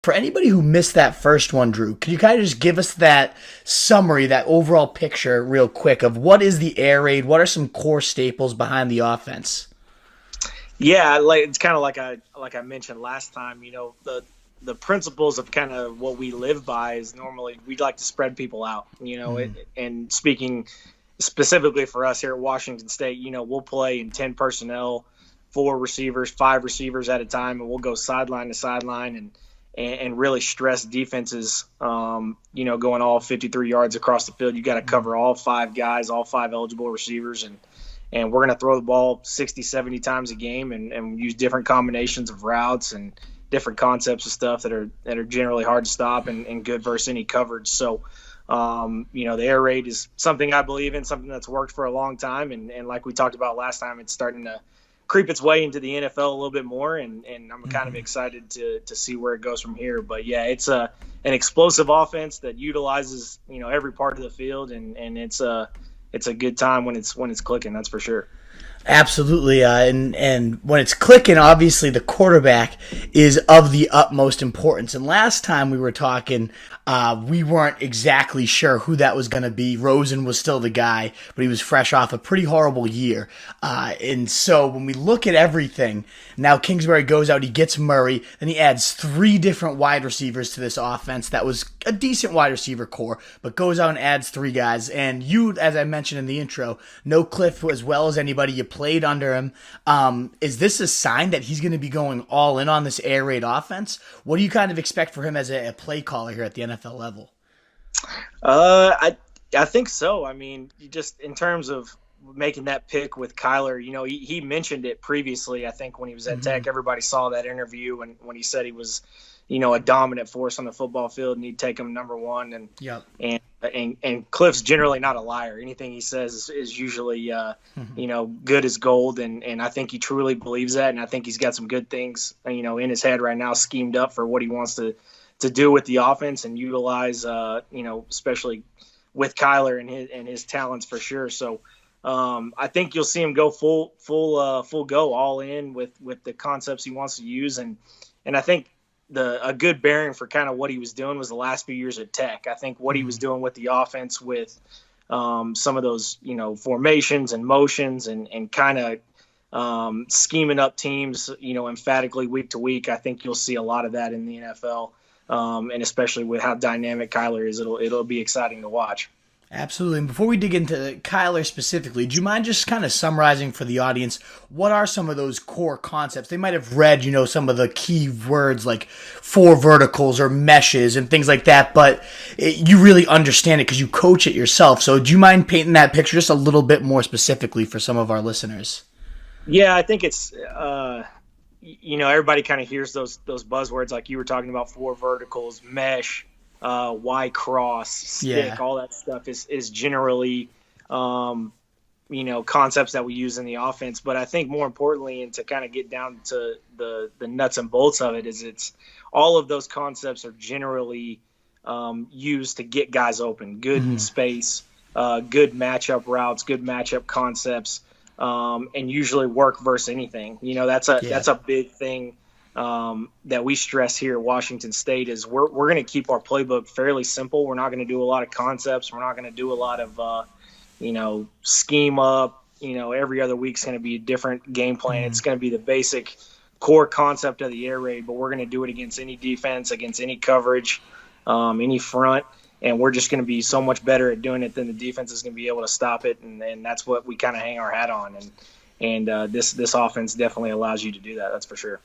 For anybody who missed that first one, Drew, can you kind of just give us that summary, that overall picture, real quick, of what is the air raid? What are some core staples behind the offense? Yeah, like it's kind of like I mentioned last time. The principles of kind of what we live by is normally we'd like to spread people out. And speaking specifically for us here at Washington State, we'll play in 10 personnel, 4 receivers, 5 receivers at a time, and we'll go sideline to sideline and really stress defenses. Going all 53 yards across the field, you got to cover all 5 guys, all 5 eligible receivers, and we're going to throw the ball 60, 70 times a game and use different combinations of routes and different concepts of stuff that are generally hard to stop and good versus any coverage. So, the air raid is something I believe in, something that's worked for a long time. And like we talked about last time, it's starting to creep its way into the NFL a little bit more. And I'm kind of excited to see where it goes from here. But yeah, it's an explosive offense that utilizes, every part of the field. And it's a good time when it's clicking. That's for sure. Absolutely, and when it's clicking, obviously the quarterback is of the utmost importance. And last time we were talking, we weren't exactly sure who that was going to be. Rosen was still the guy, but he was fresh off a pretty horrible year. And so when we look at everything, now Kingsbury goes out, he gets Murray, then he adds 3 different wide receivers to this offense. That was a decent wide receiver core, but goes out and adds 3 guys. And you, as I mentioned in the intro, know Kliff as well as anybody. You played under him. Is this a sign that he's going to be going all in on this air raid offense? What do you kind of expect for him as a play caller here at the NFL level? I think so. I mean, just in terms of making that pick with Kyler, he mentioned it previously. I think when he was at Tech, everybody saw that interview and when he said he was, a dominant force on the football field and he'd take him number one. And Kliff's generally not a liar. Anything he says is usually, good as gold. And I think he truly believes that. And I think he's got some good things, in his head right now, schemed up for what he wants to do with the offense and utilize, especially with Kyler and his talents for sure. So I think you'll see him go full go all in with the concepts he wants to use. And I think a good bearing for kind of what he was doing was the last few years at Tech. I think what he was doing with the offense with some of those, formations and motions and kind of scheming up teams, emphatically week to week. I think you'll see a lot of that in the NFL. And especially with how dynamic Kyler is, it'll be exciting to watch. Absolutely. And before we dig into Kyler specifically, do you mind just kind of summarizing for the audience what are some of those core concepts? They might have read, some of the key words like 4 verticals or meshes and things like that, but you really understand it because you coach it yourself. So do you mind painting that picture just a little bit more specifically for some of our listeners? Yeah, I think it's everybody kind of hears those buzzwords like you were talking about, 4 verticals, mesh, Y cross, stick, all that stuff is generally, concepts that we use in the offense. But I think more importantly, and to kind of get down to the nuts and bolts of it, is it's all of those concepts are generally used to get guys open, good in space, good matchup routes, good matchup concepts, and usually work versus anything. That's a big thing. That we stress here at Washington State is we're going to keep our playbook fairly simple. We're not going to do a lot of concepts. We're not going to do a lot of, scheme up. Every other week's going to be a different game plan. It's going to be the basic core concept of the air raid, but we're going to do it against any defense, against any coverage, any front. And we're just going to be so much better at doing it than the defense is going to be able to stop it. And that's what we kind of hang our hat on. And this offense definitely allows you to do that. That's for sure.